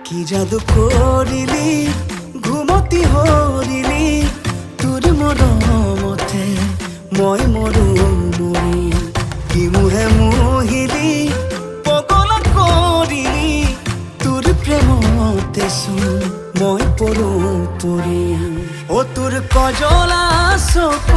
কি জাদু করিলি ঘুমতি হরিলি তোর মরমতে মই মরু মরি কি মুহে মুহিলি পগল করিলি তোর প্রেমতে শুন মই পড়ু পরি ও তোর কজলা চোখ